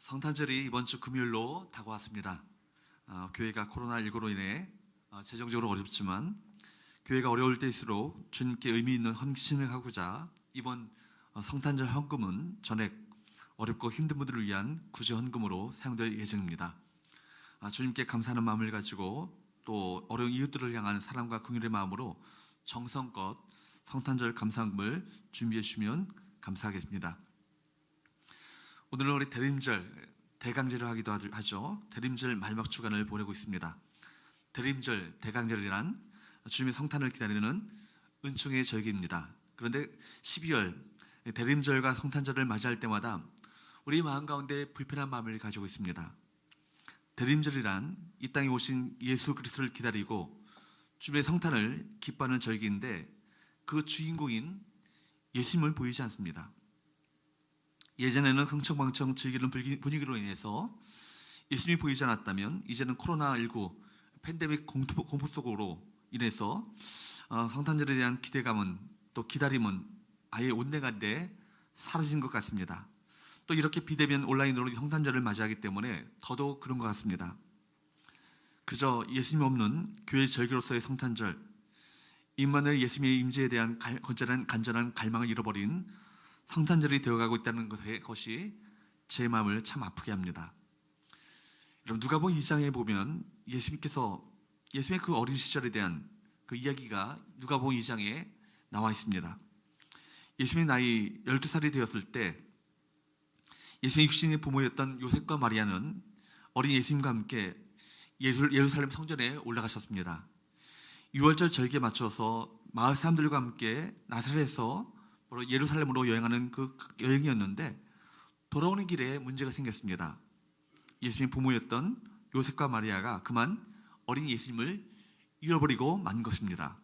성탄절이 이번 주 금요일로 다가왔습니다. 교회가 코로나19로 인해 재정적으로 어렵지만 교회가 어려울 때일수록 주님께 의미 있는 헌신을 하고자 이번 성탄절 헌금은 전액 어렵고 힘든 분들을 위한 구제 헌금으로 사용될 예정입니다. 주님께 감사하는 마음을 가지고 또 어려운 이웃들을 향한 사랑과 긍휼의 마음으로 정성껏 성탄절 감사헌금을 준비해 주시면 감사하겠습니다. 오늘은 우리 대림절, 대강절을 하기도 하죠. 대림절 마지막 주간을 보내고 있습니다. 대림절, 대강절이란 주님의 성탄을 기다리는 은총의 절기입니다. 그런데 12월 대림절과 성탄절을 맞이할 때마다 우리 마음 가운데 불편한 마음을 가지고 있습니다. 대림절이란 이 땅에 오신 예수 그리스도를 기다리고 주님의 성탄을 기뻐하는 절기인데 그 주인공인 예수님을 보이지 않습니다. 예전에는 흥청망청 즐기는 분위기로 인해서 예수님이 보이지 않았다면 이제는 코로나19 팬데믹 공포 속으로 인해서 성탄절에 대한 기대감은 또 기다림은 아예 온데간데 사라진 것 같습니다. 또 이렇게 비대면 온라인으로 성탄절을 맞이하기 때문에 더더욱 그런 것 같습니다. 그저 예수님 없는 교회 절기로서의 성탄절, 임마누엘 예수님의 임재에 대한 간절한 갈망을 잃어버린 성탄절이 되어가고 있다는 것이 제 마음을 참 아프게 합니다. 여러분, 누가복음 2장에 보면 예수님의 그 어린 시절에 대한 그 이야기가 누가복음 2장에 나와 있습니다. 예수님의 나이 12살이 되었을 때 예수님의 육신의 부모였던 요셉과 마리아는 어린 예수님과 함께 예루살렘 성전에 올라가셨습니다. 6월절 절기에 맞춰서 마을 사람들과 함께 나사렛에서 예루살렘으로 여행하는 그 여행이었는데 돌아오는 길에 문제가 생겼습니다. 예수님의 부모였던 요셉과 마리아가 그만 어린 예수님을 잃어버리고 만 것입니다.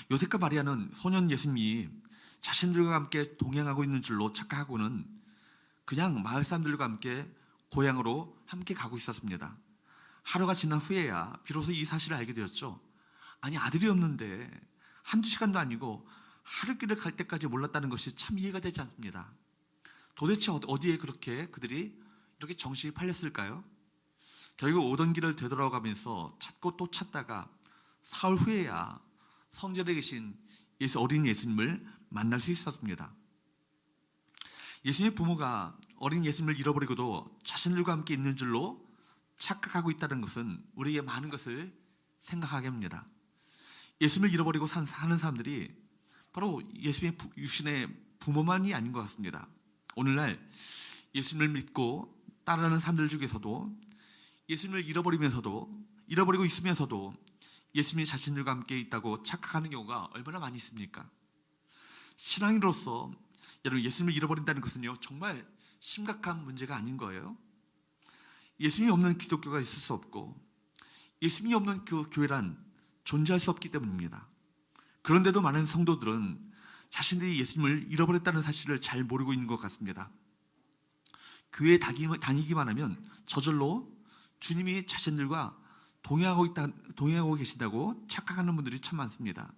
요셉과 마리아는 소년 예수님이 자신들과 함께 동행하고 있는 줄로 착각하고는 그냥 마을 사람들과 함께 고향으로 함께 가고 있었습니다. 하루가 지난 후에야 비로소 이 사실을 알게 되었죠. 아니, 아들이 없는데 한두 시간도 아니고 하루 길을 갈 때까지 몰랐다는 것이 참 이해가 되지 않습니다. 도대체 어디에 그들이 이렇게 정신이 팔렸을까요? 결국 오던 길을 되돌아가면서 찾고 또 찾다가 사흘 후에야 성전에 계신 어린 예수님을 만날 수 있었습니다. 예수님의 부모가 어린 예수님을 잃어버리고도 자신들과 함께 있는 줄로 착각하고 있다는 것은 우리에게 많은 것을 생각하게 합니다. 예수님을 잃어버리고 사는 사람들이 바로 예수님의 육신의 부모만이 아닌 것 같습니다. 오늘날 예수님을 믿고 따르는 사람들 중에서도 예수님을 잃어버리고 있으면서도 예수님이 자신들과 함께 있다고 착각하는 경우가 얼마나 많이 있습니까? 신앙인으로서 여러분, 예수님을 잃어버린다는 것은요 정말 심각한 문제가 아닌 거예요. 예수님이 없는 기독교가 있을 수 없고 예수님이 없는 그 교회란 존재할 수 없기 때문입니다. 그런데도 많은 성도들은 자신들이 예수님을 잃어버렸다는 사실을 잘 모르고 있는 것 같습니다. 교회에 다니기만 하면 저절로 주님이 자신들과 동행하고 계신다고 착각하는 분들이 참 많습니다.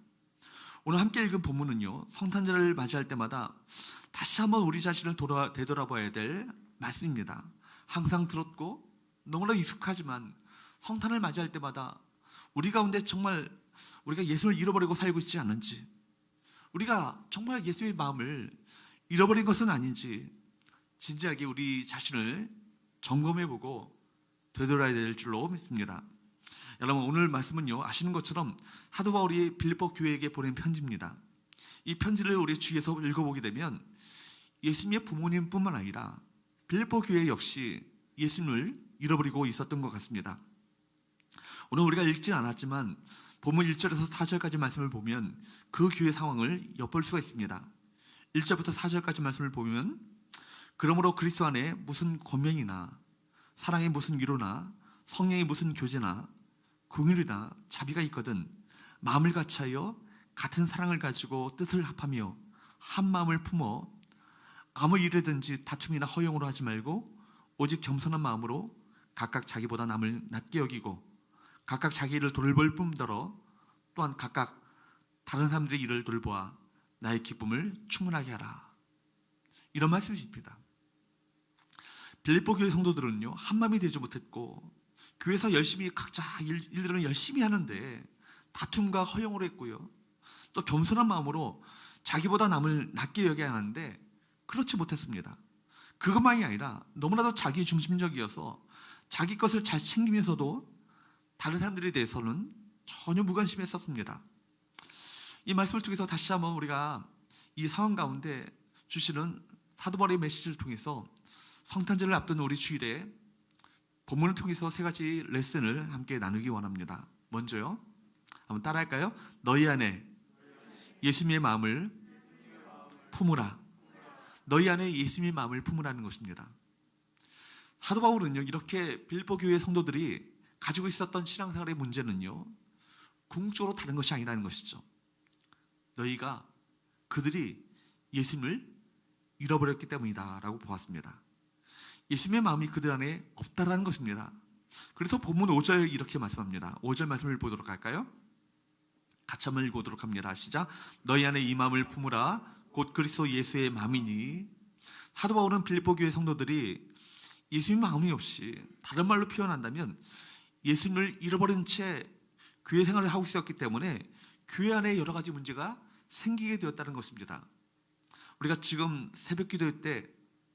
오늘 함께 읽은 본문은요, 성탄절을 맞이할 때마다 다시 한번 우리 자신을 되돌아봐야 될 말씀입니다. 항상 들었고 너무나 익숙하지만 성탄을 맞이할 때마다 우리 가운데 정말 우리가 예수를 잃어버리고 살고 있지 않은지, 우리가 정말 예수의 마음을 잃어버린 것은 아닌지 진지하게 우리 자신을 점검해보고 되돌아야 될 줄로 믿습니다. 여러분, 오늘 말씀은요 아시는 것처럼 사도 바울이 빌립보 교회에게 보낸 편지입니다. 이 편지를 우리 주위에서 읽어보게 되면 예수님의 부모님뿐만 아니라 빌립보 교회 역시 예수님을 잃어버리고 있었던 것 같습니다. 오늘 우리가 읽지는 않았지만 본문 1절에서 4절까지 말씀을 보면 그 교회 상황을 엿볼 수가 있습니다. 1절부터 4절까지 말씀을 보면 그러므로 그리스도 안에 무슨 권면이나 사랑의 무슨 위로나 성령의 무슨 교제나 긍휼이나 자비가 있거든 마음을 같이하여 같은 사랑을 가지고 뜻을 합하며 한 마음을 품어 아무 일에든지 다툼이나 허용으로 하지 말고 오직 겸손한 마음으로 각각 자기보다 남을 낮게 여기고 각각 자기 일을 돌볼 뿐더러 또한 각각 다른 사람들의 일을 돌보아 나의 기쁨을 충분하게 하라. 이런 말씀이십니다. 빌립보 교회 성도들은요, 한마음이 되지 못했고 교회에서 열심히 각자 일들은 열심히 하는데 다툼과 허용을 했고요. 또 겸손한 마음으로 자기보다 남을 낮게 여겨야 하는데 그렇지 못했습니다. 그것만이 아니라 너무나도 자기 중심적이어서 자기 것을 잘 챙기면서도 다른 사람들에 대해서는 전혀 무관심했었습니다. 이 말씀을 통해서 다시 한번 우리가 이 상황 가운데 주시는 사도 바울의 메시지를 통해서 성탄절을 앞둔 우리 주일에 본문을 통해서 세 가지 레슨을 함께 나누기 원합니다. 먼저요, 한번 따라할까요? 너희 안에 예수님의 마음을 품으라. 너희 안에 예수님의 마음을 품으라는 것입니다. 사도 바울은요, 이렇게 빌립보 교회 성도들이 가지고 있었던 신앙생활의 문제는요, 궁극적으로 다른 것이 아니라는 것이죠. 너희가 그들이 예수님을 잃어버렸기 때문이다 라고 보았습니다. 예수님의 마음이 그들 안에 없다라는 것입니다. 그래서 본문 5절 이렇게 말씀합니다. 5절 말씀을 보도록 할까요? 같이 한번 읽어보도록 합니다. 시작. 너희 안에 이 마음을 품으라. 곧 그리스도 예수의 마음이니. 사도 바울은 빌립보 교회 성도들이 예수님 마음이 없이, 다른 말로 표현한다면 예수님을 잃어버린 채 교회 생활을 하고 있었기 때문에 교회 안에 여러 가지 문제가 생기게 되었다는 것입니다. 우리가 지금 새벽 기도 때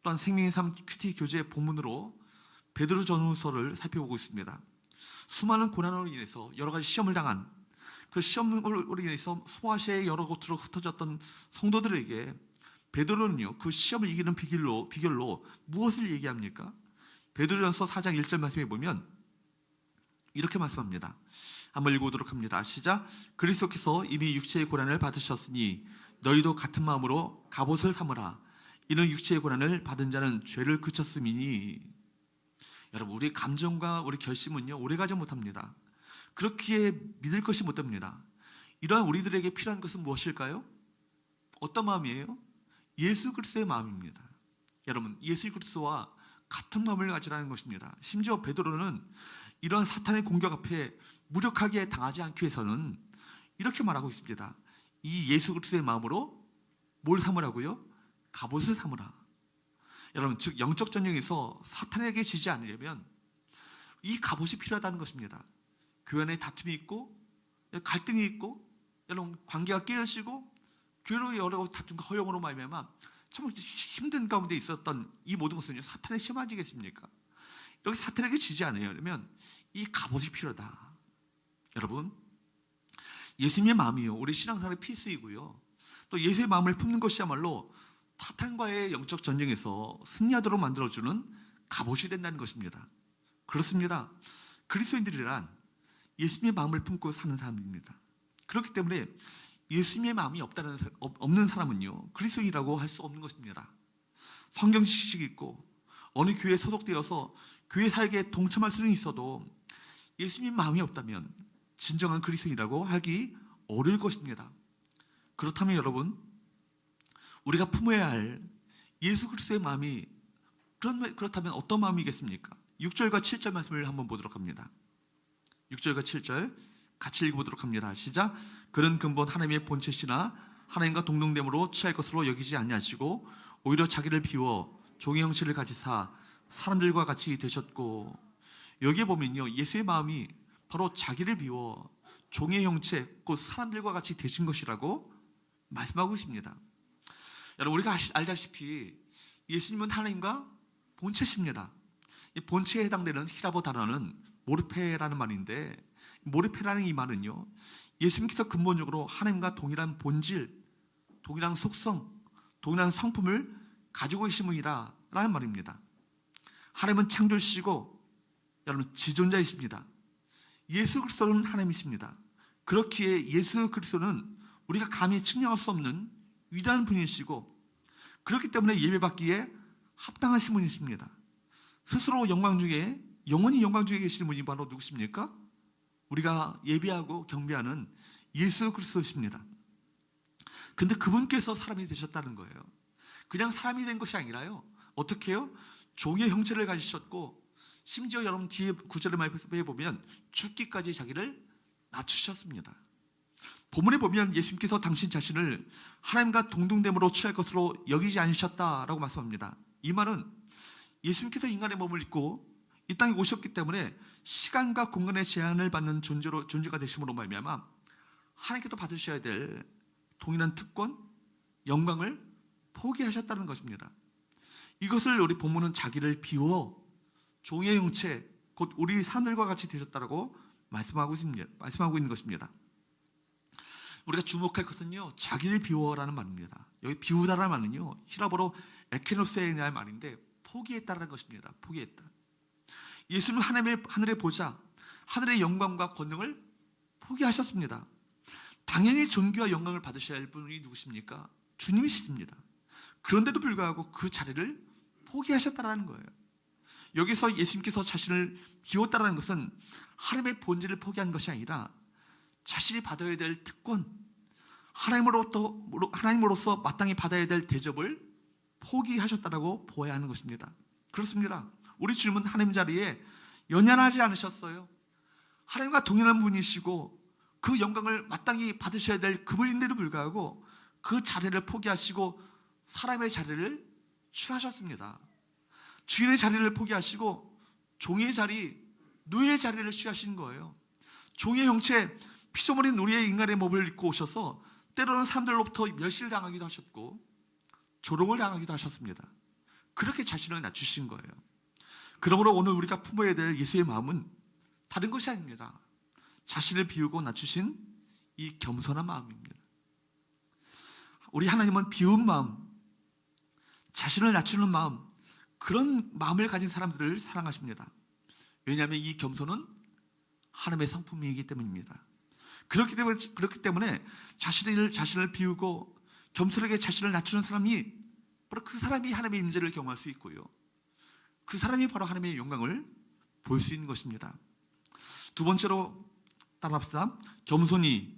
또한 생명의 삶 큐티 교재 본문으로 베드로 전후서를 살펴보고 있습니다. 수많은 고난으로 인해서 여러 가지 시험을 당한, 그 시험으로 인해서 소아시아의 여러 곳으로 흩어졌던 성도들에게 베드로는요, 그 시험을 이기는 비결로 무엇을 얘기합니까? 베드로전서 4장 1절 말씀에 보면 이렇게 말씀합니다. 한번 읽어보도록 합니다. 시작. 그리스도께서 이미 육체의 고난을 받으셨으니 너희도 같은 마음으로 갑옷을 삼으라. 이는 육체의 고난을 받은 자는 죄를 그쳤음이니. 여러분, 우리의 감정과 우리 결심은요, 오래가지 못합니다. 그렇기에 믿을 것이 못 됩니다. 이러한 우리들에게 필요한 것은 무엇일까요? 어떤 마음이에요? 예수 그리스도의 마음입니다. 여러분, 예수 그리스도와 같은 마음을 가지라는 것입니다. 심지어 베드로는 이러한 사탄의 공격 앞에 무력하게 당하지 않기 위해서는 이렇게 말하고 있습니다. 이 예수 그리스도의 마음으로 뭘 삼으라고요? 갑옷을 삼으라. 여러분, 즉 영적 전쟁에서 사탄에게 지지 않으려면 이 갑옷이 필요하다는 것입니다. 교회 안에 다툼이 있고 갈등이 있고 여러분 관계가 깨어지고 교회로 여러 다툼과 허용으로 말미암아 참 힘든 가운데 있었던 이 모든 것은요, 사탄의 시험 아니겠습니까? 이렇게 사탄에게 지지 않으려면 이 갑옷이 필요하다. 여러분, 예수님의 마음이요, 우리 신앙생활의 필수이고요, 또 예수의 마음을 품는 것이야말로 사탄과의 영적 전쟁에서 승리하도록 만들어주는 갑옷이 된다는 것입니다. 그렇습니다. 그리스도인들이란 예수님의 마음을 품고 사는 사람입니다. 그렇기 때문에 예수님의 마음이 없는 사람은요, 그리스도인이라고 할 수 없는 것입니다. 성경 지식이 있고 어느 교회에 소속되어서 교회 사역에 동참할 수는 있어도 예수님의 마음이 없다면 진정한 그리스도인이라고 하기 어려울 것입니다. 그렇다면 여러분, 우리가 품어야 할 예수 그리스도의 마음이 그렇다면 어떤 마음이겠습니까? 6절과 7절 말씀을 한번 보도록 합니다. 6절과 7절 같이 읽어보도록 합니다. 시작. 그는 근본 하나님의 본체시나 하나님과 동등됨으로 취할 것으로 여기지 아니하시고 오히려 자기를 비워 종의 형체를 가지사 사람들과 같이 되셨고. 여기에 보면요, 예수의 마음이 바로 자기를 비워 종의 형체, 곧 사람들과 같이 되신 것이라고 말씀하고 있습니다. 여러분, 우리가 알다시피 예수님은 하나님과 본체십니다. 이 본체에 해당되는 히라보 단어는 모르페라는 말인데, 모르페라는 이 말은요, 예수님께서 근본적으로 하나님과 동일한 본질, 동일한 속성, 동일한 성품을 가지고 계신 분이라는 말입니다. 하나님은 창조주시고 여러분 지존자이십니다. 예수 그리스도는 하나님이십니다. 그렇기에 예수 그리스도는 우리가 감히 측량할 수 없는 위대한 분이시고, 그렇기 때문에 예배받기에 합당하신 분이십니다. 스스로 영광 중에, 영원히 영광 중에 계시는 분이 바로 누구십니까? 우리가 예배하고 경배하는 예수 그리스도십니다. 근데 그분께서 사람이 되셨다는 거예요. 그냥 사람이 된 것이 아니라요, 어떻게 해요? 종의 형체를 가지셨고, 심지어 여러분 뒤에 구절의 말씀에 보면 죽기까지 자기를 낮추셨습니다. 본문에 보면 예수님께서 당신 자신을 하나님과 동등됨으로 취할 것으로 여기지 않으셨다라고 말씀합니다. 이 말은 예수님께서 인간의 몸을 입고 이 땅에 오셨기 때문에 시간과 공간의 제한을 받는 존재가 되심으로 말미암아 하나님께서 받으셔야 될 동일한 특권, 영광을 포기하셨다는 것입니다. 이것을 우리 본문은 자기를 비워 종의 형체, 곧 우리 사람들과 같이 되셨다고 말씀하고 있는 것입니다. 우리가 주목할 것은요, 자기를 비워라는 말입니다. 여기 비우다라는 말은요, 히라보로 에케노세이라는 말인데 포기했다라는 것입니다. 포기했다. 예수는 하늘의 보좌, 하늘의 영광과 권능을 포기하셨습니다. 당연히 존귀와 영광을 받으셔야 할 분이 누구십니까? 주님이십니다. 그런데도 불구하고 그 자리를 포기하셨다라는 거예요. 여기서 예수님께서 자신을 비웠다라는 것은 하나님의 본질을 포기한 것이 아니라 자신이 받아야 될 특권, 하나님으로서 마땅히 받아야 될 대접을 포기하셨다라고 보아야 하는 것입니다. 그렇습니다. 우리 주님은 하나님 자리에 연연하지 않으셨어요. 하나님과 동일한 분이시고 그 영광을 마땅히 받으셔야 될 그분인데도 불구하고 그 자리를 포기하시고 사람의 자리를 취하셨습니다. 주인의 자리를 포기하시고 종의 자리, 노예의 자리를 취하신 거예요. 종의 형체, 피조물인 우리의 인간의 몸을 입고 오셔서 때로는 사람들로부터 멸시를 당하기도 하셨고 조롱을 당하기도 하셨습니다. 그렇게 자신을 낮추신 거예요. 그러므로 오늘 우리가 품어야 될 예수의 마음은 다른 것이 아닙니다. 자신을 비우고 낮추신 이 겸손한 마음입니다. 우리 하나님은 비운 마음, 자신을 낮추는 마음, 그런 마음을 가진 사람들을 사랑하십니다. 왜냐하면 이 겸손은 하나님의 성품이기 때문입니다. 그렇기 때문에 자신을 비우고 겸손하게 자신을 낮추는 사람이 바로 그 사람이 하나님의 임재를 경험할 수 있고요. 그 사람이 바로 하나님의 영광을 볼 수 있는 것입니다. 두 번째로 따라합시다. 겸손이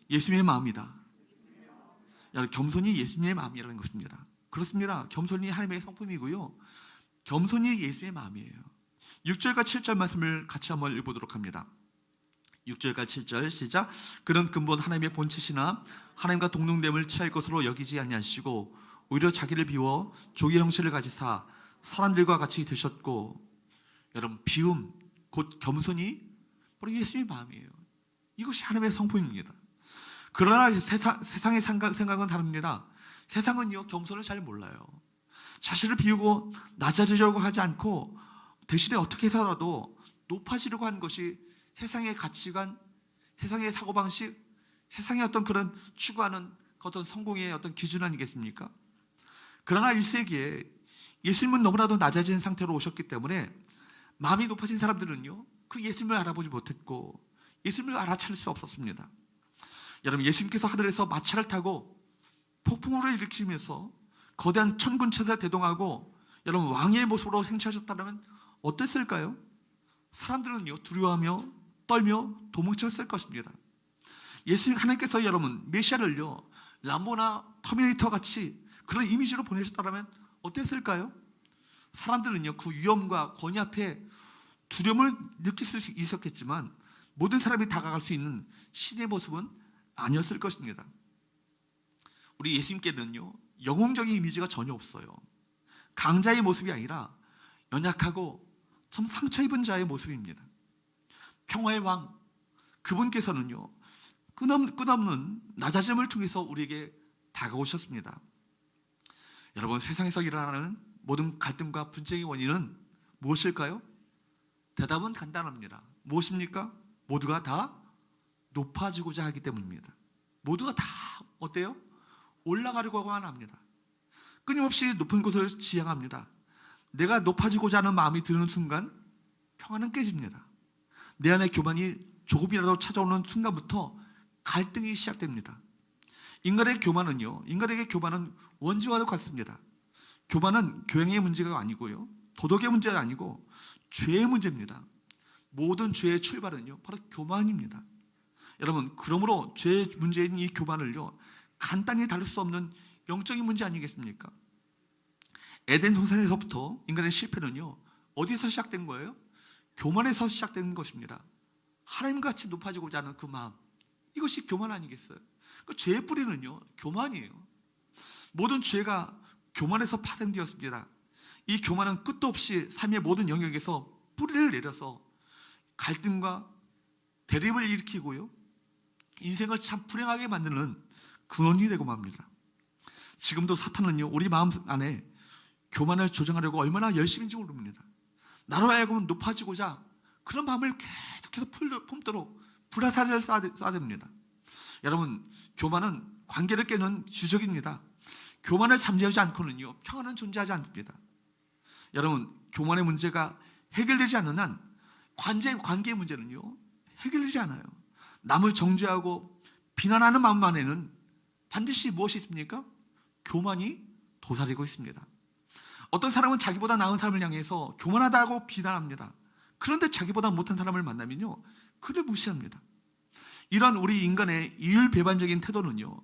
예수님의 마음이다. 겸손이 예수님의 마음이라는 것입니다. 그렇습니다. 겸손이 하나님의 성품이고요. 겸손이 예수님의 마음이에요. 6절과 7절 말씀을 같이 한번 읽어보도록 합니다. 6절과 7절 시작. 그는 근본 하나님의 본체시나 하나님과 동등됨을 취할 것으로 여기지 아니하시고 오히려 자기를 비워 종의 형체를 가지사 사람들과 같이 되셨고, 여러분 비움 곧 겸손이 바로 예수님의 마음이에요. 이것이 하나님의 성품입니다. 그러나 세상의 생각은 다릅니다. 세상은요 겸손을 잘 몰라요. 자신을 비우고 낮아지려고 하지 않고 대신에 어떻게 해서라도 높아지려고 하는 것이 세상의 가치관, 세상의 사고방식, 세상의 어떤 그런 추구하는 어떤 성공의 어떤 기준 아니겠습니까? 그러나 1세기에 예수님은 너무나도 낮아진 상태로 오셨기 때문에 마음이 높아진 사람들은요 그 예수님을 알아보지 못했고 예수님을 알아차릴 수 없었습니다. 여러분, 예수님께서 하늘에서 마차를 타고 폭풍우를 일으키면서 거대한 천군천사를 대동하고 여러분 왕의 모습으로 행차하셨다면 어땠을까요? 사람들은요 두려워하며 떨며 도망쳤을 것입니다. 예수님 하나님께서 여러분 메시아를요 람보나 터미네이터 같이 그런 이미지로 보내셨다면 어땠을까요? 사람들은요 그 위험과 권위 앞에 두려움을 느낄 수 있었겠지만 모든 사람이 다가갈 수 있는 신의 모습은 아니었을 것입니다. 우리 예수님께는요 영웅적인 이미지가 전혀 없어요. 강자의 모습이 아니라 연약하고 참 상처 입은 자의 모습입니다. 평화의 왕 그분께서는요 끝없는 낮아짐을 통해서 우리에게 다가오셨습니다. 여러분, 세상에서 일어나는 모든 갈등과 분쟁의 원인은 무엇일까요? 대답은 간단합니다. 무엇입니까? 모두가 다 높아지고자 하기 때문입니다. 모두가 다 어때요? 올라가려고만 합니다. 끊임없이 높은 곳을 지향합니다. 내가 높아지고자 하는 마음이 드는 순간 평화는 깨집니다. 내 안에 교만이 조금이라도 찾아오는 순간부터 갈등이 시작됩니다. 인간에게 교만은 원죄와도 같습니다. 교만은 교양의 문제가 아니고요, 도덕의 문제가 아니고 죄의 문제입니다. 모든 죄의 출발은요 바로 교만입니다. 여러분, 그러므로 죄의 문제인 이 교만을요 간단히 다룰 수 없는 영적인 문제 아니겠습니까? 에덴 동산에서부터 인간의 실패는요 어디서 시작된 거예요? 교만에서 시작된 것입니다. 하나님같이 높아지고자 하는 그 마음, 이것이 교만 아니겠어요? 그 죄의 뿌리는요 교만이에요. 모든 죄가 교만에서 파생되었습니다. 이 교만은 끝도 없이 삶의 모든 영역에서 뿌리를 내려서 갈등과 대립을 일으키고요, 인생을 참 불행하게 만드는 근원이 되고 맙니다. 지금도 사탄은요, 우리 마음 안에 교만을 조정하려고 얼마나 열심인지 모릅니다. 나로 하여금 높아지고자 그런 마음을 계속해서 품도록 불화살을 쏴댑니다. 여러분, 교만은 관계를 깨는 주적입니다. 교만을 잠재우지 않고는요, 평화는 존재하지 않습니다. 여러분, 교만의 문제가 해결되지 않는 한 관계의 문제는요, 해결되지 않아요. 남을 정죄하고 비난하는 마음 안에는 반드시 무엇이 있습니까? 교만이 도사리고 있습니다. 어떤 사람은 자기보다 나은 사람을 향해서 교만하다고 비난합니다. 그런데 자기보다 못한 사람을 만나면요, 그를 무시합니다. 이런 우리 인간의 이율배반적인 태도는요,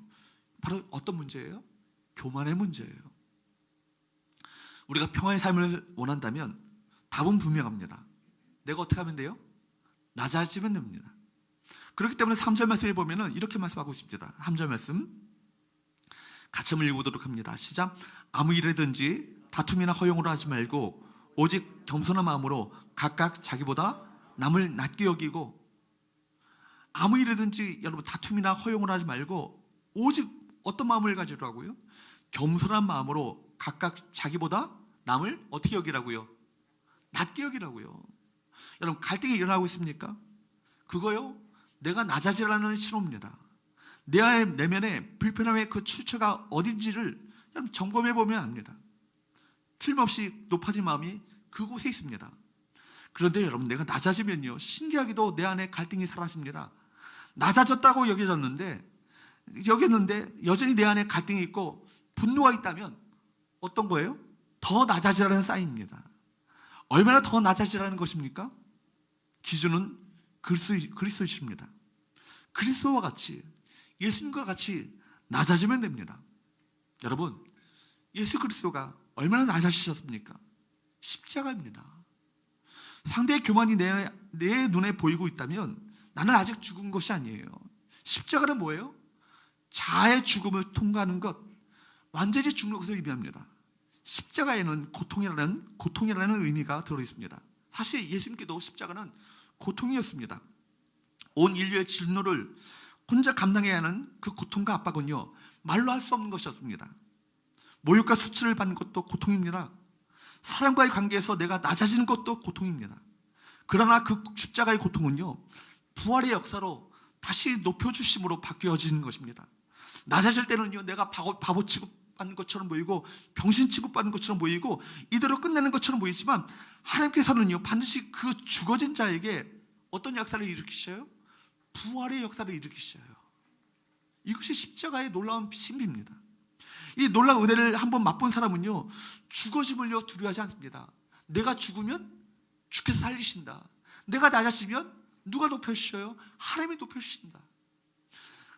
바로 어떤 문제예요? 교만의 문제예요. 우리가 평화의 삶을 원한다면 답은 분명합니다. 내가 어떻게 하면 돼요? 낮아지면 됩니다. 그렇기 때문에 3절 말씀에 보면은 이렇게 말씀하고 있습니다. 3절 말씀 같이 한번 읽어보도록 합니다. 시작. 아무 일이든지 다툼이나 허용으로 하지 말고 오직 겸손한 마음으로 각각 자기보다 남을 낮게 여기고, 아무 일이든지 여러분 다툼이나 허용을 하지 말고 오직 어떤 마음을 가지라고요? 겸손한 마음으로 각각 자기보다 남을 어떻게 여기라고요? 낮게 여기라고요. 여러분, 갈등이 일어나고 있습니까? 그거요, 내가 낮아지라는 신호입니다. 내 내면에 불편함의 그 출처가 어딘지를 여러분 점검해 보면 압니다. 틀림없이 높아진 마음이 그곳에 있습니다. 그런데 여러분, 내가 낮아지면요, 신기하게도 내 안에 갈등이 사라집니다. 낮아졌다고 여겼는데 여전히 내 안에 갈등이 있고 분노가 있다면 어떤 거예요? 더 낮아지라는 사인입니다. 얼마나 더 낮아지라는 것입니까? 기준은 그리스도이십니다. 그리스도와 같이, 예수님과 같이 낮아지면 됩니다. 여러분, 예수 그리스도가 얼마나 낮아지셨습니까? 십자가입니다. 상대의 교만이 내 눈에 보이고 있다면 나는 아직 죽은 것이 아니에요. 십자가는 뭐예요? 자아의 죽음을 통과하는 것, 완전히 죽는 것을 의미합니다. 십자가에는 고통이라는 의미가 들어있습니다. 사실 예수님께도 십자가는 고통이었습니다. 온 인류의 진노를 혼자 감당해야 하는 그 고통과 압박은요, 말로 할 수 없는 것이었습니다. 모욕과 수치를 받는 것도 고통입니다. 사람과의 관계에서 내가 낮아지는 것도 고통입니다. 그러나 그 십자가의 고통은요, 부활의 역사로 다시 높여주심으로 바뀌어지는 것입니다. 낮아질 때는요, 내가 바보 취급받는 것처럼 보이고 병신 취급받는 것처럼 보이고 이대로 끝내는 것처럼 보이지만, 하나님께서는요, 반드시 그 죽어진 자에게 어떤 역사를 일으키셔요? 부활의 역사를 일으키셔요. 이것이 십자가의 놀라운 신비입니다. 이 놀라운 은혜를 한번 맛본 사람은요, 죽어짐을요 두려워하지 않습니다. 내가 죽으면 주께서 살리신다. 내가 낮아지면 누가 높여주셔요? 하나님이 높여주신다.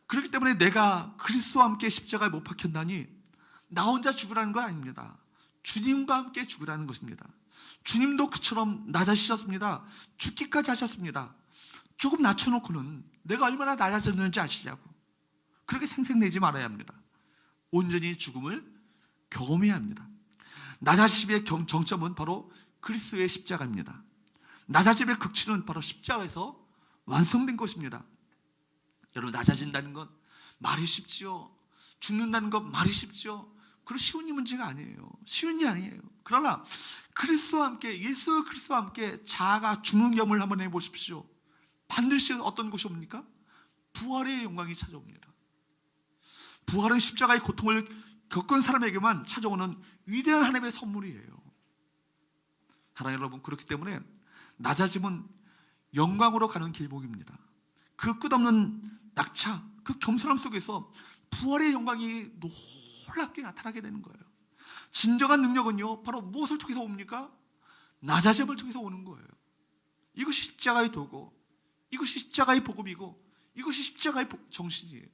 그렇기 때문에 내가 그리스도와 함께 십자가에 못 박혔나니 나 혼자 죽으라는 건 아닙니다. 주님과 함께 죽으라는 것입니다. 주님도 그처럼 낮아지셨습니다. 죽기까지 하셨습니다. 조금 낮춰놓고는 내가 얼마나 낮아졌는지 아시냐고. 그렇게 생색내지 말아야 합니다. 온전히 죽음을 경험해야 합니다. 낮아짐의 정점은 바로 그리스도의 십자가입니다. 낮아짐의 극치는 바로 십자가에서 완성된 것입니다. 여러분, 낮아진다는 건 말이 쉽지요. 죽는다는 건 말이 쉽지요. 그런 쉬운 문제가 아니에요. 쉬운 일이 아니에요. 그러나 그리스도와 함께, 예수 그리스도와 함께 자아가 죽는 경험을 한번 해보십시오. 반드시 어떤 것이 옵니까? 부활의 영광이 찾아옵니다. 부활은 십자가의 고통을 겪은 사람에게만 찾아오는 위대한 하나님의 선물이에요. 사랑하는 여러분, 그렇기 때문에 낮아짐은 영광으로 가는 길목입니다. 그 끝없는 낙차, 그 겸손함 속에서 부활의 영광이 놀랍게 나타나게 되는 거예요. 진정한 능력은요, 바로 무엇을 통해서 옵니까? 낮아짐을 통해서 오는 거예요. 이것이 십자가의 도고, 이것이 십자가의 복음이고, 이것이 십자가의 정신이에요.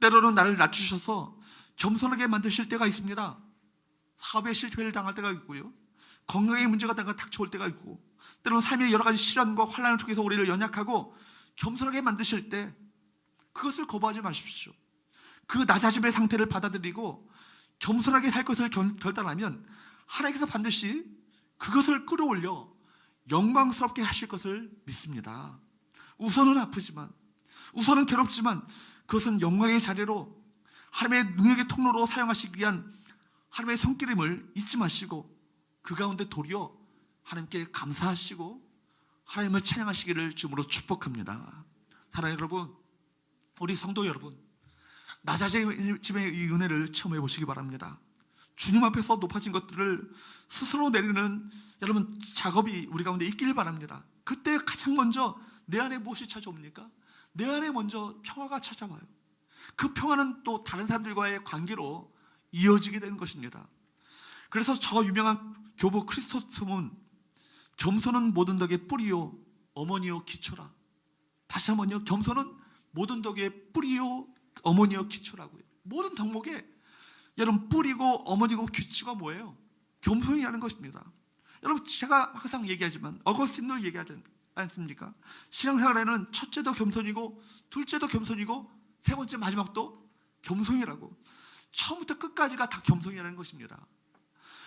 때로는 나를 낮추셔서 겸손하게 만드실 때가 있습니다. 사업에 실패를 당할 때가 있고요, 건강에 문제가 닥쳐올 때가 있고, 때로는 삶의 여러 가지 시련과 환난을 통해서 우리를 연약하고 겸손하게 만드실 때 그것을 거부하지 마십시오. 그 낮아짐의 상태를 받아들이고 겸손하게 살 것을 결단하면 하나님께서 반드시 그것을 끌어올려 영광스럽게 하실 것을 믿습니다. 우선은 아프지만, 우선은 괴롭지만 그것은 영광의 자리로 하나님의 능력의 통로로 사용하시기 위한 하나님의 손길임을 잊지 마시고 그 가운데 도리어 하나님께 감사하시고 하나님을 찬양하시기를 주님으로 축복합니다. 사랑하는 여러분, 우리 성도 여러분, 나자제의 이 은혜를 체험해 보시기 바랍니다. 주님 앞에서 높아진 것들을 스스로 내리는 여러분 작업이 우리 가운데 있길 바랍니다. 그때 가장 먼저 내 안에 무엇이 찾아옵니까? 내 안에 먼저 평화가 찾아와요. 그 평화는 또 다른 사람들과의 관계로 이어지게 되는 것입니다. 그래서 저 유명한 교부 크리스토스는 겸손은 모든 덕의 뿌리요 어머니요 기초라. 다시 한번요. 겸손은 모든 덕의 뿌리요 어머니요 기초라고요. 모든 덕목에 여러분 뿌리고 어머니고 기초가 뭐예요? 겸손이라는 것입니다. 여러분 제가 항상 얘기하지만 어거스틴도 얘기하지 않습니까? 신앙생활에는 첫째도 겸손이고 둘째도 겸손이고 세 번째 마지막도 겸손이라고. 처음부터 끝까지가 다 겸손이라는 것입니다.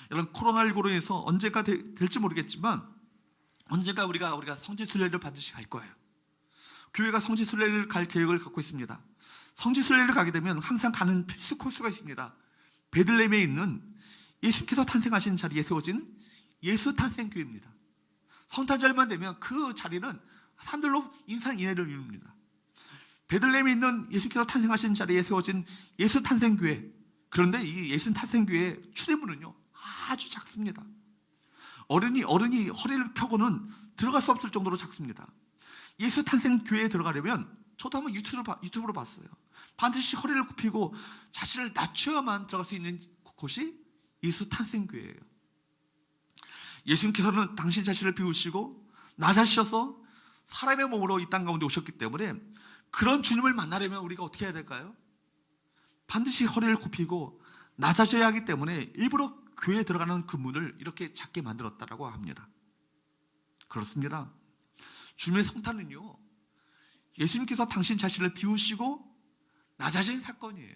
여러분 코로나19로 인해서 언제가 될지 모르겠지만 언젠가 우리가 성지순례를 반드시 갈 거예요. 교회가 성지순례를 갈 계획을 갖고 있습니다. 성지순례를 가게 되면 항상 가는 필수 코스가 있습니다. 베들레헴에 있는 예수께서 탄생하신 자리에 세워진 예수 탄생교회입니다. 성탄절만 되면 그 자리는 사람들로 인산인해를 이룹니다. 베들레헴에 있는 예수께서 탄생하신 자리에 세워진 예수 탄생교회. 그런데 이 예수 탄생교회의 출입문은요 아주 작습니다. 어른이 허리를 펴고는 들어갈 수 없을 정도로 작습니다. 예수 탄생교회에 들어가려면 저도 한번 유튜브로 봤어요. 반드시 허리를 굽히고 자신을 낮춰야만 들어갈 수 있는 곳이 예수 탄생교회예요. 예수님께서는 당신 자신을 비우시고 낮아지셔서 사람의 몸으로 이 땅 가운데 오셨기 때문에 그런 주님을 만나려면 우리가 어떻게 해야 될까요? 반드시 허리를 굽히고 낮아져야 하기 때문에 일부러 교회에 들어가는 그 문을 이렇게 작게 만들었다고 합니다. 그렇습니다. 주님의 성탄은요 예수님께서 당신 자신을 비우시고 낮아진 사건이에요.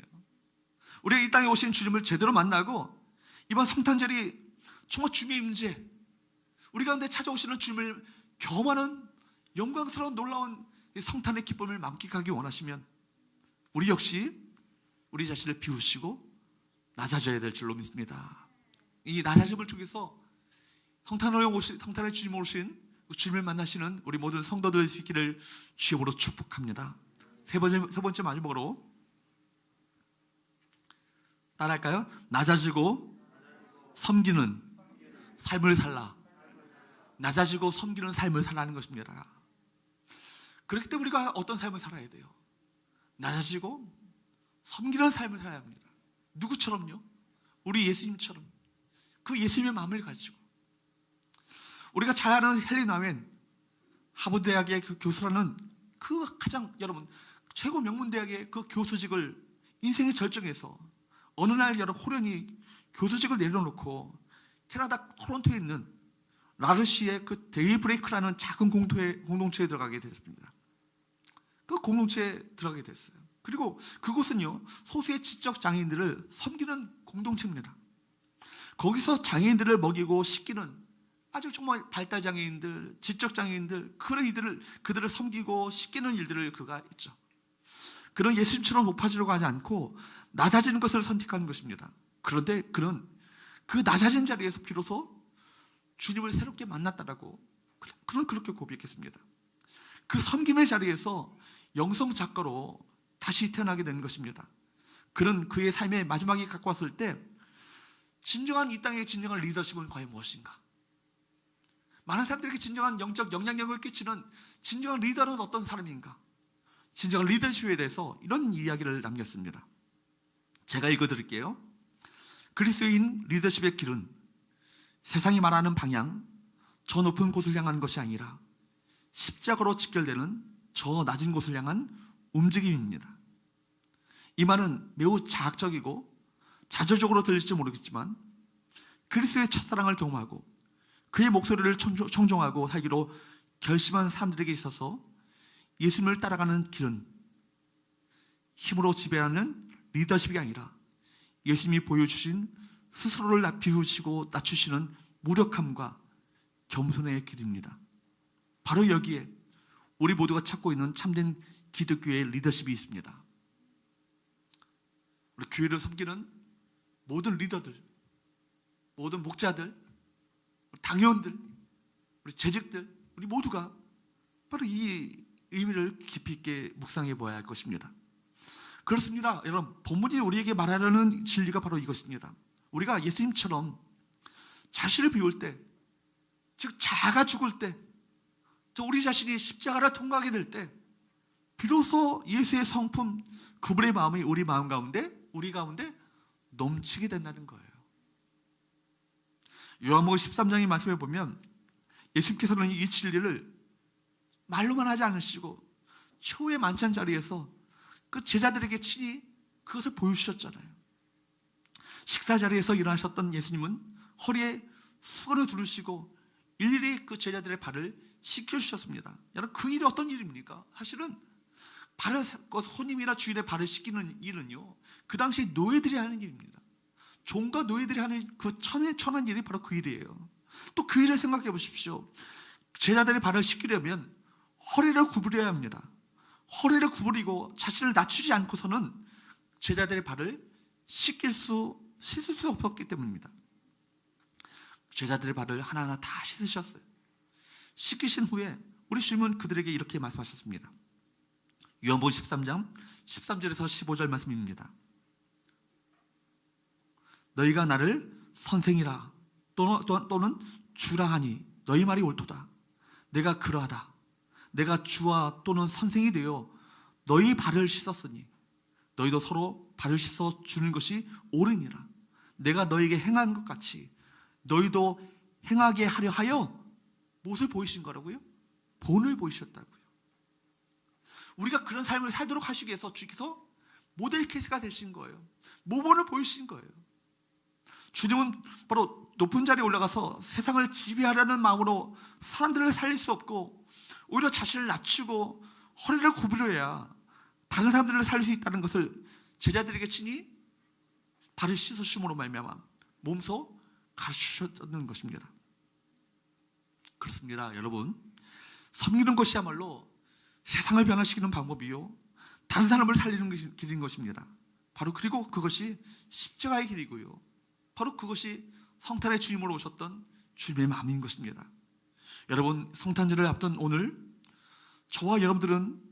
우리가 이 땅에 오신 주님을 제대로 만나고 이번 성탄절이 정말 주님의 임재, 우리 가운데 찾아오시는 주님을 경험하는 영광스러운 놀라운 성탄의 기쁨을 만끽하기 원하시면 우리 역시 우리 자신을 비우시고 낮아져야 될 줄로 믿습니다. 이 낮아짐을 통해서 성탄의 주님을 오신 주님을 만나시는 우리 모든 성도들 될 수 있기를 주님으로 축복합니다. 세 번째 마지막으로 따라할까요? 낮아지고 섬기는 삶을 살라. 낮아지고 섬기는 삶을 살라는 것입니다. 그렇기 때문에 우리가 어떤 삶을 살아야 돼요? 낮아지고 섬기는 삶을 살아야 합니다. 누구처럼요? 우리 예수님처럼 그 예수님의 마음을 가지고 우리가 잘 아는 헬린 와멘 하버드 대학의 그 교수라는 그 가장 여러분 최고 명문 대학의 그 교수직을 인생의 절정에서 어느 날 여러분 호련히 교수직을 내려놓고 캐나다 토론토에 있는 라르시의 그 데이브레이크라는 작은 공동체에 들어가게 됐습니다. 그 공동체에 들어가게 됐어요. 그리고 그곳은요 소수의 지적 장애인들을 섬기는 공동체입니다. 거기서 장애인들을 먹이고 씻기는 아주 정말 발달 장애인들, 지적 장애인들 그들을 섬기고 씻기는 일들을 그가 했죠. 그런 예수님처럼 높아지려고 하지 않고 낮아지는 것을 선택하는 것입니다. 그런데 그는 그 낮아진 자리에서 비로소 주님을 새롭게 만났다라고 그는 그렇게 고백했습니다. 그 섬김의 자리에서 영성 작가로 다시 태어나게 되는 것입니다. 그는 그의 삶의 마지막이 가까웠을 때 진정한 이 땅의 진정한 리더십은 과연 무엇인가? 많은 사람들에게 진정한 영적 영향력을 끼치는 진정한 리더는 어떤 사람인가? 진정한 리더십에 대해서 이런 이야기를 남겼습니다. 제가 읽어드릴게요. 그리스도인 리더십의 길은 세상이 말하는 방향, 저 높은 곳을 향한 것이 아니라 십자가로 직결되는 저 낮은 곳을 향한 움직임입니다. 이 말은 매우 자학적이고 자조적으로 들릴지 모르겠지만 그리스도의 첫사랑을 경험하고 그의 목소리를 청종하고 살기로 결심한 사람들에게 있어서 예수님을 따라가는 길은 힘으로 지배하는 리더십이 아니라 예수님이 보여주신 스스로를 비우시고 낮추시는 무력함과 겸손의 길입니다. 바로 여기에 우리 모두가 찾고 있는 참된 기독교의 리더십이 있습니다. 우리 교회를 섬기는 모든 리더들, 모든 목자들, 당회원들, 우리 재직들, 우리 모두가 바로 이 의미를 깊이 있게 묵상해 보아야 할 것입니다. 그렇습니다. 여러분, 본문이 우리에게 말하려는 진리가 바로 이것입니다. 우리가 예수님처럼 자신을 비울 때, 즉 자아가 죽을 때, 또 우리 자신이 십자가를 통과하게 될 때, 비로소 예수의 성품, 그분의 마음이 우리 마음 가운데, 우리 가운데 넘치게 된다는 거예요. 요한복음 13장의 말씀에 보면 예수님께서는 이 진리를 말로만 하지 않으시고 최후의 만찬 자리에서 그 제자들에게 친히 그것을 보여주셨잖아요. 식사 자리에서 일어나셨던 예수님은 허리에 수건을 두르시고 일일이 그 제자들의 발을 씻겨주셨습니다. 여러분, 그 일이 어떤 일입니까? 사실은 손님이나 주인의 발을 씻기는 일은요, 그 당시 노예들이 하는 일입니다. 종과 노예들이 하는 그 천한 일이 바로 그 일이에요. 또 그 일을 생각해 보십시오. 제자들의 발을 씻기려면 허리를 구부려야 합니다. 허리를 구부리고 자신을 낮추지 않고서는 제자들의 발을 씻을 수 없었기 때문입니다. 제자들의 발을 하나하나 다 씻으셨어요. 씻기신 후에 우리 주님은 그들에게 이렇게 말씀하셨습니다. 요한복음 13장 13절에서 15절 말씀입니다. 너희가 나를 선생이라 또는 주라 하니 너희 말이 옳도다. 내가 그러하다. 내가 주와 또는 선생이 되어 너희 발을 씻었으니 너희도 서로 발을 씻어 주는 것이 옳으니라. 내가 너희에게 행한 것 같이 너희도 행하게 하려 하여 무엇을 보이신 거라고요? 본을 보이셨다고요. 우리가 그런 삶을 살도록 하시기 위해서 주께서 모델 케이스가 되신 거예요. 모범을 보이신 거예요. 주님은 바로 높은 자리에 올라가서 세상을 지배하려는 마음으로 사람들을 살릴 수 없고 오히려 자신을 낮추고 허리를 구부려야 다른 사람들을 살릴 수 있다는 것을 제자들에게 친히 발을 씻으심으로 말미암아 몸소 가르치셨다는 것입니다. 그렇습니다. 여러분, 섬기는 것이야말로 세상을 변화시키는 방법이요, 다른 사람을 살리는 길인 것입니다. 바로 그리고 그것이 십자가의 길이고요, 바로 그것이 성탄의 주님으로 오셨던 주님의 마음인 것입니다. 여러분, 성탄절을 앞둔 오늘 저와 여러분들은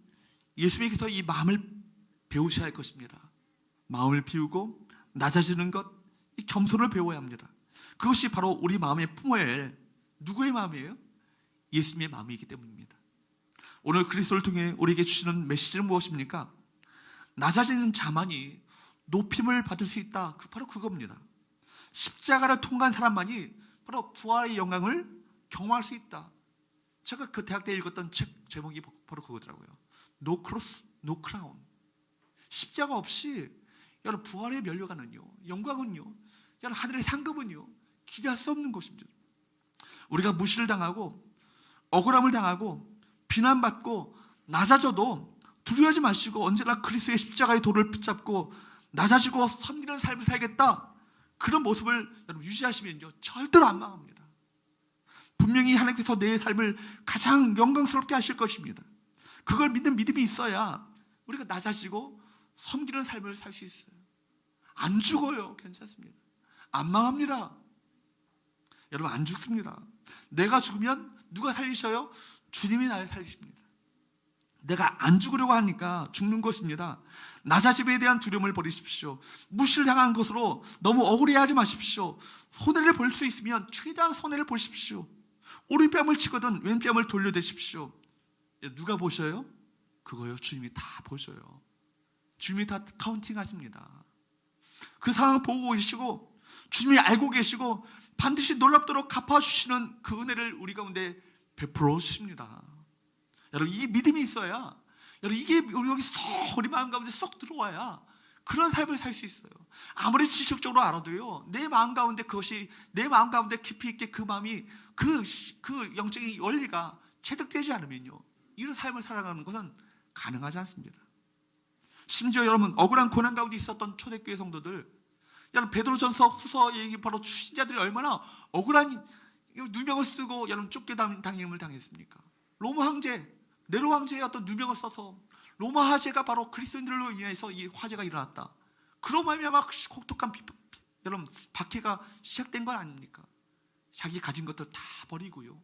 예수님께서 이 마음을 배우셔야 할 것입니다. 마음을 비우고 낮아지는 것, 이 겸손을 배워야 합니다. 그것이 바로 우리 마음에 품어야 할 누구의 마음이에요? 예수님의 마음이기 때문입니다. 오늘 그리스도를 통해 우리에게 주시는 메시지는 무엇입니까? 낮아지는 자만이 높임을 받을 수 있다. 바로 그겁니다. 십자가를 통과한 사람만이 바로 부활의 영광을 경험할 수 있다. 제가 그 대학 때 읽었던 책 제목이 바로 그거더라고요. No cross, no crown. 십자가 없이 여러분 부활의 면류관은요, 영광은요, 여러분 하늘의 상급은요 기대할 수 없는 것입니다. 우리가 무시를 당하고 억울함을 당하고 비난받고 낮아져도 두려워하지 마시고 언제나 그리스도의 십자가의 도를 붙잡고 낮아지고 섬기는 삶을 살겠다, 그런 모습을 여러분 유지하시면요 절대로 안 망합니다. 분명히 하나님께서 내 삶을 가장 영광스럽게 하실 것입니다. 그걸 믿는 믿음이 있어야 우리가 낮아지고 섬기는 삶을 살 수 있어요. 안 죽어요. 괜찮습니다. 안 망합니다. 여러분, 안 죽습니다. 내가 죽으면 누가 살리셔요? 주님이 나를 살리십니다. 내가 안 죽으려고 하니까 죽는 것입니다. 낮아짐에 대한 두려움을 버리십시오. 무시를 당한 것으로 너무 억울해하지 마십시오. 손해를 볼 수 있으면 최대한 손해를 보십시오. 오른뺨을 치거든 왼뺨을 돌려대십시오. 누가 보셔요? 그거요, 주님이 다 보셔요. 주님이 다 카운팅 하십니다. 그 상황 보고 계시고 주님이 알고 계시고 반드시 놀랍도록 갚아주시는 그 은혜를 우리 가운데 베풀어 주십니다. 여러분, 이 믿음이 있어야, 여러분 이게 여기 우리 마음 가운데 쏙 들어와야 그런 삶을 살 수 있어요. 아무리 지식적으로 알아도요, 내 마음 가운데 그것이, 내 마음 가운데 깊이 있게 그 마음이 그 영적인 원리가 체득되지 않으면요 이런 삶을 살아가는 것은 가능하지 않습니다. 심지어 여러분, 억울한 고난 가운데 있었던 초대교회 성도들, 여러분 베드로전서 후서 얘기 바로 출신자들이 얼마나 억울한 누명을 쓰고 여러분 쫓겨다님을 당했습니까? 로마 황제 네로 황제의 어떤 누명을 써서 로마 화제가 바로 그리스도인들로 인해서 이 화제가 일어났다. 그로 말미암아 혹독한 여러분 박해가 시작된 건 아닙니까? 자기 가진 것들 다 버리고요.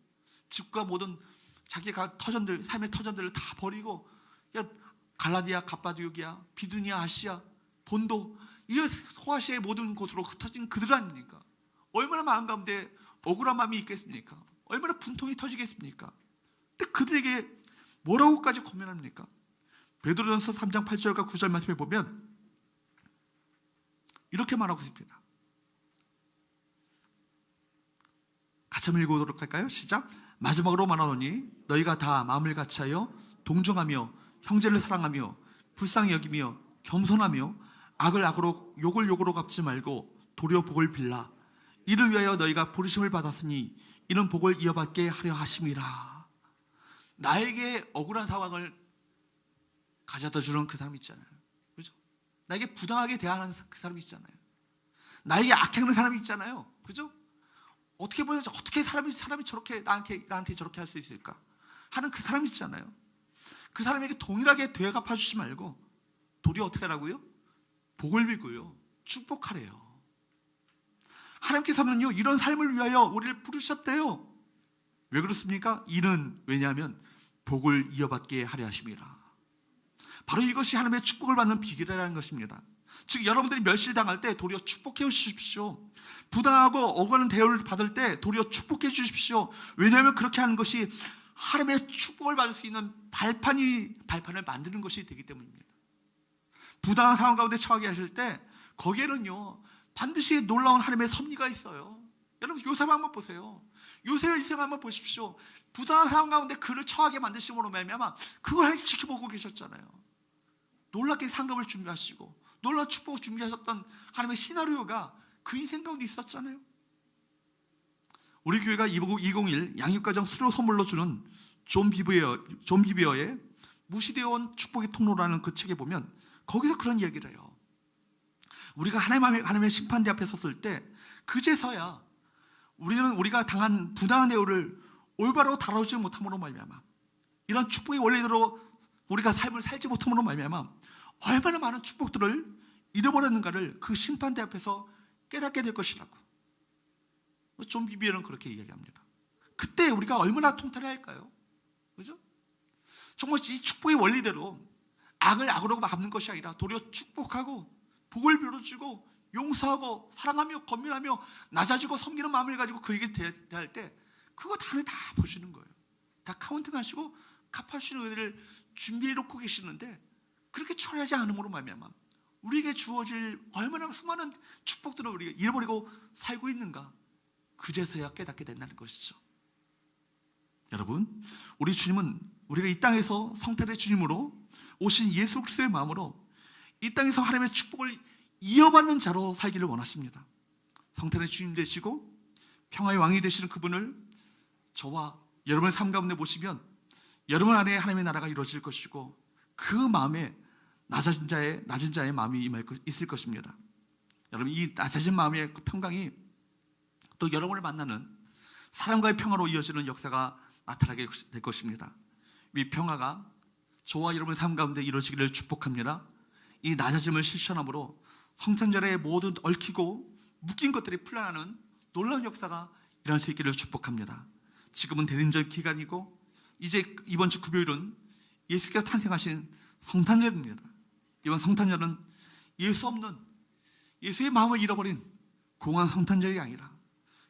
집과 모든 자기가 터전들 삶의 터전들을 다 버리고 갈라디아, 갑바디오기아, 비두니아, 아시아, 본도 이 소아시아의 모든 곳으로 흩어진 그들 아닙니까? 얼마나 마음 가운데 억울한 마음이 있겠습니까? 얼마나 분통이 터지겠습니까? 근데 그들에게 뭐라고까지 고민합니까? 베드로전서 3장 8절과 9절 말씀에 보면 이렇게 말하고 있습니다. 같이 한번 읽어보도록 할까요? 시작. 마지막으로 말하노니 너희가 다 마음을 같이하여 동정하며 형제를 사랑하며 불쌍히 여기며 겸손하며 악을 악으로 욕을 욕으로 갚지 말고 도리어 복을 빌라. 이를 위하여 너희가 부르심을 받았으니 이는 복을 이어받게 하려 하심이라. 나에게 억울한 상황을 가져다 주는 그 사람 있잖아요. 그죠? 나에게 부당하게 대하는 그 사람이 있잖아요. 나에게 악행하는 사람이 있잖아요. 그죠? 어떻게 보면 어떻게 사람이 저렇게 나한테 저렇게 할 수 있을까 하는 그 사람이 있잖아요. 그 사람에게 동일하게 되갚아 주지 말고 도리어 어떻게 하라고요? 복을 빌고요. 축복하래요. 하나님께서는요 이런 삶을 위하여 우리를 부르셨대요. 왜 그렇습니까? 이는 왜냐하면 복을 이어받게 하려 하심이라. 바로 이것이 하나님의 축복을 받는 비결이라는 것입니다. 즉 여러분들이 멸시당할 때 도리어 축복해 주십시오. 부당하고 억울한 대우를 받을 때 도리어 축복해 주십시오. 왜냐하면 그렇게 하는 것이 하나님의 축복을 받을 수 있는 발판을 만드는 것이 되기 때문입니다. 부당한 상황 가운데 처하게 하실 때 거기에는요 반드시 놀라운 하나님의 섭리가 있어요. 여러분 요셉 한번 보세요. 요셉의 인생 한번 보십시오. 부당한 상황 가운데 그를 처하게 만드심으로 말미암아 그걸 하나님 지켜보고 계셨잖아요. 놀랍게 상급을 준비하시고 놀라운 축복을 준비하셨던 하나님의 시나리오가 그 인생 가운데 있었잖아요. 우리 교회가 2021 양육가정 수료 선물로 주는 존 비비어의 무시되어 온 축복의 통로라는 그 책에 보면 거기서 그런 이야기를 해요. 우리가 하나님의 심판대 앞에 섰을 때 그제서야 우리가 당한 부당한 대우를 올바로 다뤄주지 못함으로 말미암아 이런 축복의 원리대로 우리가 삶을 살지 못함으로 말미암아 얼마나 많은 축복들을 잃어버렸는가를 그 심판대 앞에서 깨닫게 될 것이라고. 존 비비어는 그렇게 이야기합니다. 그때 우리가 얼마나 통탄해야 할까요? 그죠? 정말 이 축복의 원리대로 악을 악으로 갚는 것이 아니라 도리어 축복하고 복을 빌어주고 용서하고 사랑하며 권면하며 낮아지고 섬기는 마음을 가지고 그에게 대할 때 그거 다 보시는 거예요. 다 카운팅하시고 갚아주시는 은혜를 준비해 놓고 계시는데 그렇게 처리하지 않음으로 말미암아 우리에게 주어질 얼마나 수많은 축복들을 우리가 잃어버리고 살고 있는가 그제서야 깨닫게 된다는 것이죠. 여러분 우리 주님은 우리가 이 땅에서 성탄의 주님으로 오신 예수 그리스도의 마음으로 이 땅에서 하나님의 축복을 이어받는 자로 살기를 원하십니다. 성탄의 주님 되시고 평화의 왕이 되시는 그분을 저와 여러분의 삶 가운데 보시면 여러분 안에 하나님의 나라가 이루어질 것이고 그 마음에 낮은 자의 마음이 있을 것입니다. 여러분 이 낮아진 마음의 그 평강이 또 여러분을 만나는 사람과의 평화로 이어지는 역사가 나타나게 될 것입니다. 이 평화가 저와 여러분의 삶 가운데 이루어지기를 축복합니다. 이 낮아짐을 실천함으로 성탄절에 모든 얽히고 묶인 것들이 풀려나는 놀라운 역사가 일어날 수 있기를 축복합니다. 지금은 대림절 기간이고 이제 이번 주 금요일은 예수께서 탄생하신 성탄절입니다. 이번 성탄절은 예수 없는 예수의 마음을 잃어버린 공허한 성탄절이 아니라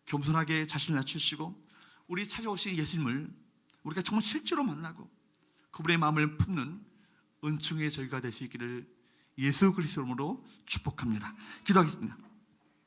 겸손하게 자신을 낮추시고 우리 찾아오신 예수님을 우리가 정말 실제로 만나고 그분의 마음을 품는 은총의 절기가 될 수 있기를 예수 그리스도로 축복합니다. 기도하겠습니다.